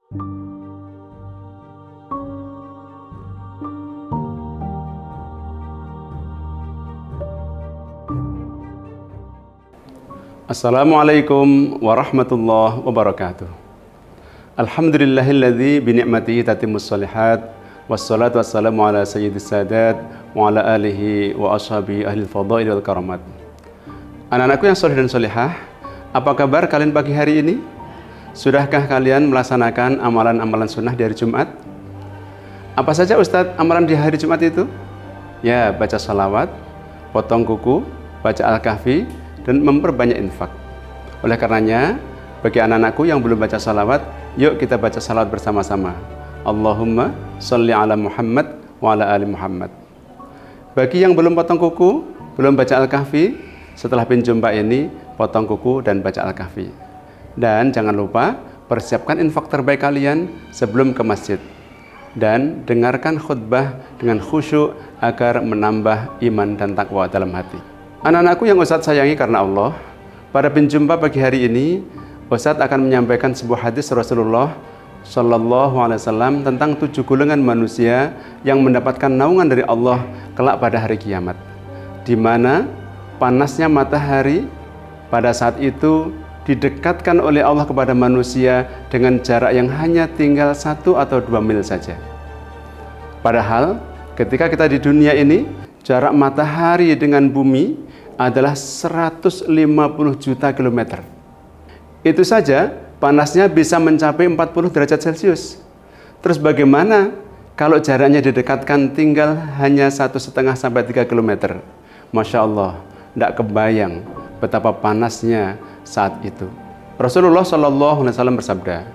Assalamualaikum warahmatullahi wabarakatuh. Alhamdulillahilladzi bini'matihi tatimmus shalihat, wassalatu wassalamu ala sayyidis sadat wa ala alihi wa ashabihi ahlil fadail wal karamat. Anak-anakku yang soleh dan solehah, apa kabar kalian pagi hari ini? Sudahkah kalian melaksanakan amalan-amalan sunnah di hari Jumat? Apa saja Ustadz amalan di hari Jumat itu? Ya, baca salawat, potong kuku, baca Al-Kahfi, dan memperbanyak infak. Oleh karenanya, bagi anak-anakku yang belum baca salawat, yuk kita baca salawat bersama-sama. Allahumma sholli ala Muhammad wa ala ali Muhammad. Bagi yang belum potong kuku, belum baca Al-Kahfi, setelah penjumpa ini, potong kuku dan baca Al-Kahfi. Dan jangan lupa, persiapkan infak terbaik kalian sebelum ke masjid. Dan dengarkan khutbah dengan khusyuk agar menambah iman dan takwa dalam hati. Anak-anakku yang Ustadz sayangi karena Allah, pada penjumpa pagi hari ini, Ustadz akan menyampaikan sebuah hadis Rasulullah Sallallahu Alaihi Wasallam tentang 7 golongan manusia yang mendapatkan naungan dari Allah kelak pada hari kiamat, di mana panasnya matahari pada saat itu didekatkan oleh Allah kepada manusia dengan jarak yang hanya tinggal 1 atau 2 mil saja. Padahal ketika kita di dunia ini, jarak matahari dengan bumi adalah 150 juta kilometer. Itu saja panasnya bisa mencapai 40 derajat Celcius. Terus bagaimana kalau jaraknya didekatkan tinggal hanya 1,5 sampai 3 kilometer? Masya Allah, tidak kebayang betapa panasnya saat itu. Rasulullah SAW bersabda,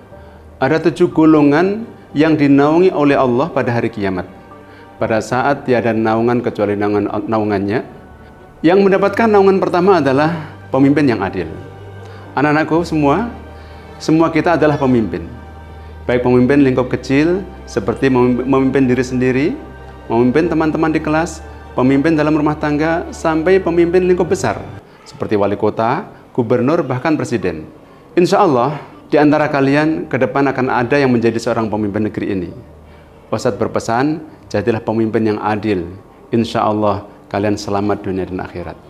ada 7 golongan yang dinaungi oleh Allah pada hari kiamat. Pada saat tiada naungan kecuali naungannya. Yang mendapatkan naungan pertama adalah pemimpin yang adil. Anak-anakku semua kita adalah pemimpin. Baik pemimpin lingkup kecil, seperti memimpin diri sendiri, memimpin teman-teman di kelas, pemimpin dalam rumah tangga, sampai pemimpin lingkup besar, seperti wali kota, gubernur, bahkan presiden. Insya Allah, di antara kalian ke depan akan ada yang menjadi seorang pemimpin negeri ini. Ustadz berpesan, jadilah pemimpin yang adil. Insya Allah, kalian selamat dunia dan akhirat.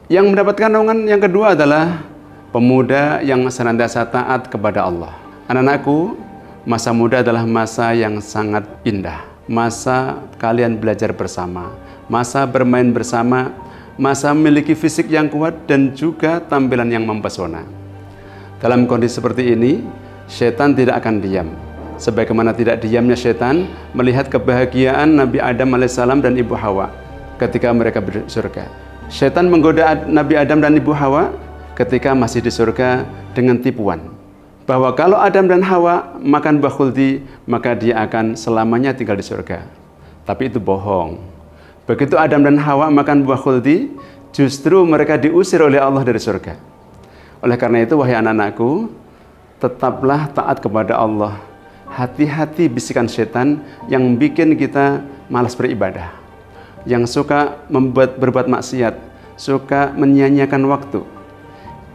Yang mendapatkan naungan yang kedua adalah pemuda yang senantiasa taat kepada Allah. Anak-anakku, masa muda adalah masa yang sangat indah. Masa kalian belajar bersama, masa bermain bersama, masa memiliki fisik yang kuat dan juga tampilan yang mempesona. Dalam kondisi seperti ini, setan tidak akan diam. Sebagaimana tidak diamnya setan melihat kebahagiaan Nabi Adam alaihissalam dan Ibu Hawa ketika mereka di surga. Setan menggoda Nabi Adam dan Ibu Hawa ketika masih di surga dengan tipuan bahwa kalau Adam dan Hawa makan buah khuldi, maka dia akan selamanya tinggal di surga. Tapi itu bohong. Begitu Adam dan Hawa makan buah khuldi, justru mereka diusir oleh Allah dari surga. Oleh karena itu, wahai anak-anakku, tetaplah taat kepada Allah. Hati-hati bisikan setan yang bikin kita malas beribadah, yang suka berbuat maksiat, suka menyia-nyiakan waktu.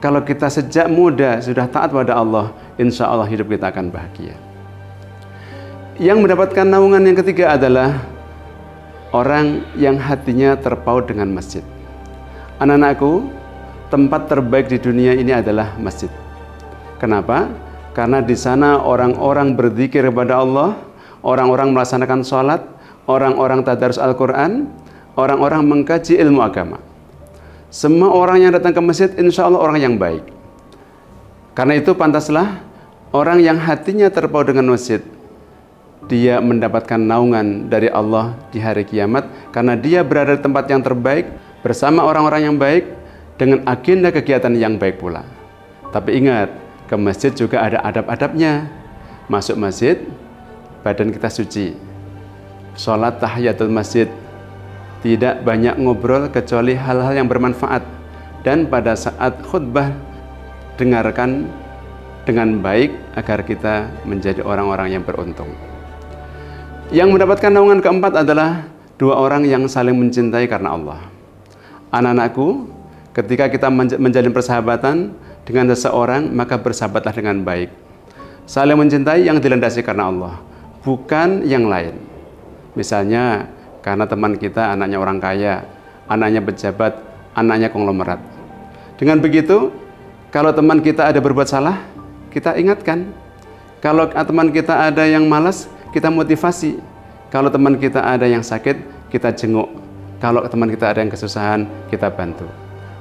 Kalau kita sejak muda sudah taat pada Allah, insya Allah hidup kita akan bahagia. Yang mendapatkan naungan yang ketiga adalah orang yang hatinya terpaut dengan masjid. Anak-anakku, tempat terbaik di dunia ini adalah masjid. Kenapa? Karena di sana orang-orang berzikir kepada Allah, orang-orang melaksanakan sholat, orang-orang tadarus Al-Quran, orang-orang mengkaji ilmu agama. Semua orang yang datang ke masjid insya Allah orang yang baik. Karena itu pantaslah orang yang hatinya terpaut dengan masjid, dia mendapatkan naungan dari Allah di hari kiamat, karena dia berada di tempat yang terbaik bersama orang-orang yang baik dengan agenda kegiatan yang baik pula. Tapi ingat, ke masjid juga ada adab-adabnya. Masuk masjid, badan kita suci. Sholat tahiyatul masjid, tidak banyak ngobrol kecuali hal-hal yang bermanfaat. Dan pada saat khutbah, dengarkan dengan baik agar kita menjadi orang-orang yang beruntung. Yang mendapatkan naungan keempat adalah 2 orang yang saling mencintai karena Allah. Anak-anakku, ketika kita menjalin persahabatan dengan seseorang, maka bersahabatlah dengan baik. Saling mencintai yang dilandasi karena Allah, bukan yang lain. Misalnya karena teman kita anaknya orang kaya, anaknya pejabat, anaknya konglomerat. Dengan begitu, kalau teman kita ada berbuat salah, kita ingatkan. Kalau teman kita ada yang malas, kita motivasi. Kalau teman kita ada yang sakit, kita jenguk. Kalau teman kita ada yang kesusahan, kita bantu.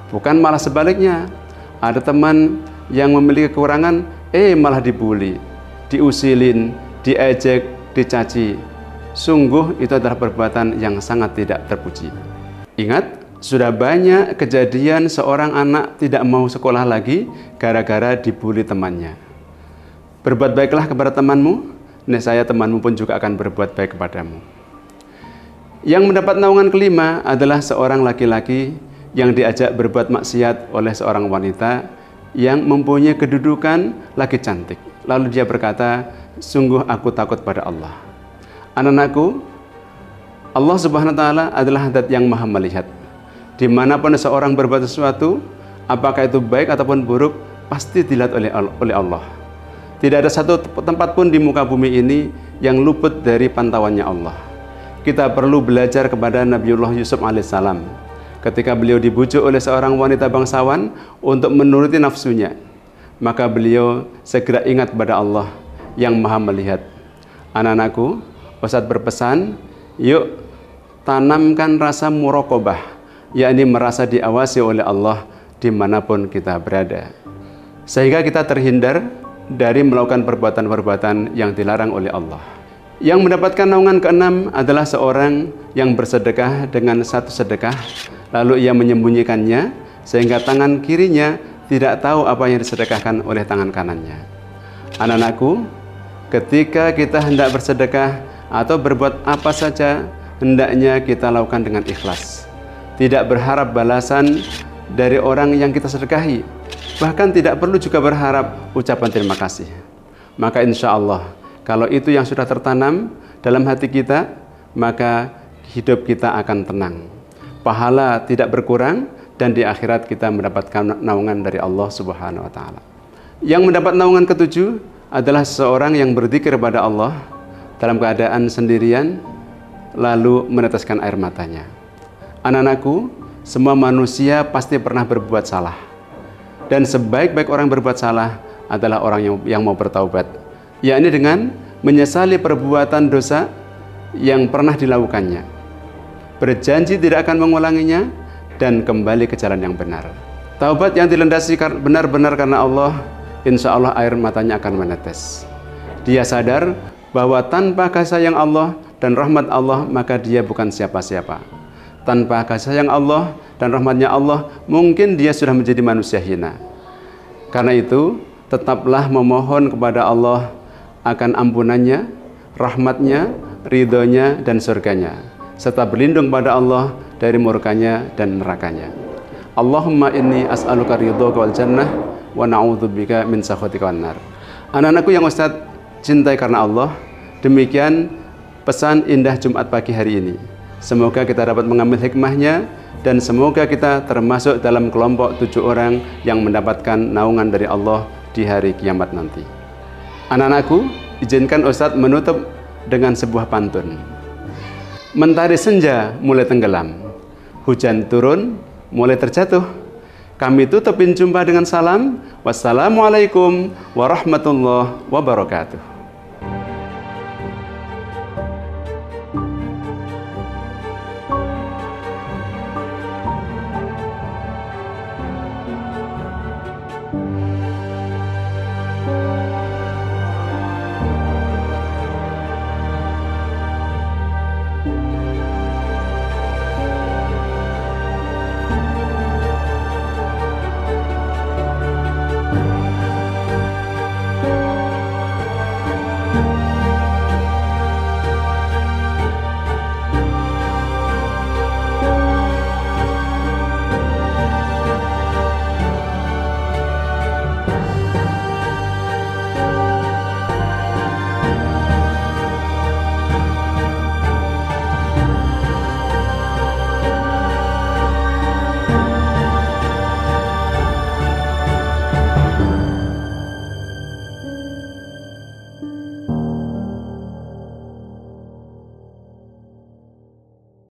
Bukan malah sebaliknya. Ada teman yang memiliki kekurangan, malah dibully, diusilin, diejek, dicaci. Sungguh itu adalah perbuatan yang sangat tidak terpuji. Ingat, sudah banyak kejadian seorang anak tidak mau sekolah lagi gara-gara dibully temannya. Berbuat baiklah kepada temanmu, nescaya temanmu pun juga akan berbuat baik kepadamu. Yang mendapat naungan kelima adalah seorang laki-laki yang diajak berbuat maksiat oleh seorang wanita yang mempunyai kedudukan lagi cantik. Lalu dia berkata, sungguh aku takut pada Allah. Anak-anakku, Allah Subhanahu wa Ta'ala adalah zat yang maha melihat. Dimanapun seorang berbuat sesuatu, apakah itu baik ataupun buruk, pasti dilihat oleh Allah. Tidak ada satu tempat pun di muka bumi ini yang luput dari pantauannya Allah. Kita perlu belajar kepada Nabiullah Yusuf alaihissalam. Ketika beliau dibujuk oleh seorang wanita bangsawan untuk menuruti nafsunya, maka beliau segera ingat pada Allah yang maha melihat. Anak-anakku, Ustadz berpesan, yuk tanamkan rasa muraqabah, yakni merasa diawasi oleh Allah dimanapun kita berada, sehingga kita terhindar dari melakukan perbuatan-perbuatan yang dilarang oleh Allah. Yang mendapatkan naungan keenam adalah seorang yang bersedekah dengan satu sedekah, lalu ia menyembunyikannya sehingga tangan kirinya tidak tahu apa yang disedekahkan oleh tangan kanannya. Anak-anakku, ketika kita hendak bersedekah atau berbuat apa saja, hendaknya kita lakukan dengan ikhlas. Tidak berharap balasan dari orang yang kita sedekahi. Bahkan tidak perlu juga berharap ucapan terima kasih. Maka insya Allah, kalau itu yang sudah tertanam dalam hati kita, maka hidup kita akan tenang. Pahala tidak berkurang, dan di akhirat kita mendapatkan naungan dari Allah Subhanahu wa Ta'ala. Yang mendapat naungan ketujuh adalah seorang yang berzikir kepada Allah dalam keadaan sendirian, lalu meneteskan air matanya. Anak-anakku, semua manusia pasti pernah berbuat salah. Dan sebaik-baik orang berbuat salah adalah orang yang mau bertaubat, yakni dengan menyesali perbuatan dosa yang pernah dilakukannya, berjanji tidak akan mengulanginya, dan kembali ke jalan yang benar. Taubat yang dilandasi benar-benar karena Allah, insya Allah air matanya akan menetes. Dia sadar bahwa tanpa kasih sayang Allah dan rahmat Allah, maka dia bukan siapa-siapa. Tanpa kasih sayang Allah dan rahmatnya Allah, mungkin dia sudah menjadi manusia hina. Karena itu, tetaplah memohon kepada Allah akan ampunannya, rahmatnya, ridhonya, dan surganya, serta berlindung pada Allah dari murkanya dan nerakanya. Allahumma inni as'aluka ridhoka wal jannah wa na'udzubika min sakhatika wan nar. Anak-anakku yang Ustadz cintai karena Allah, demikian pesan indah Jumat pagi hari ini. Semoga kita dapat mengambil hikmahnya, dan semoga kita termasuk dalam kelompok 7 orang yang mendapatkan naungan dari Allah di hari kiamat nanti. Anak-anakku, izinkan Ustadz menutup dengan sebuah pantun. Mentari senja mulai tenggelam, hujan turun mulai terjatuh. Kami tutupin jumpa dengan salam. Wassalamualaikum warahmatullahi wabarakatuh.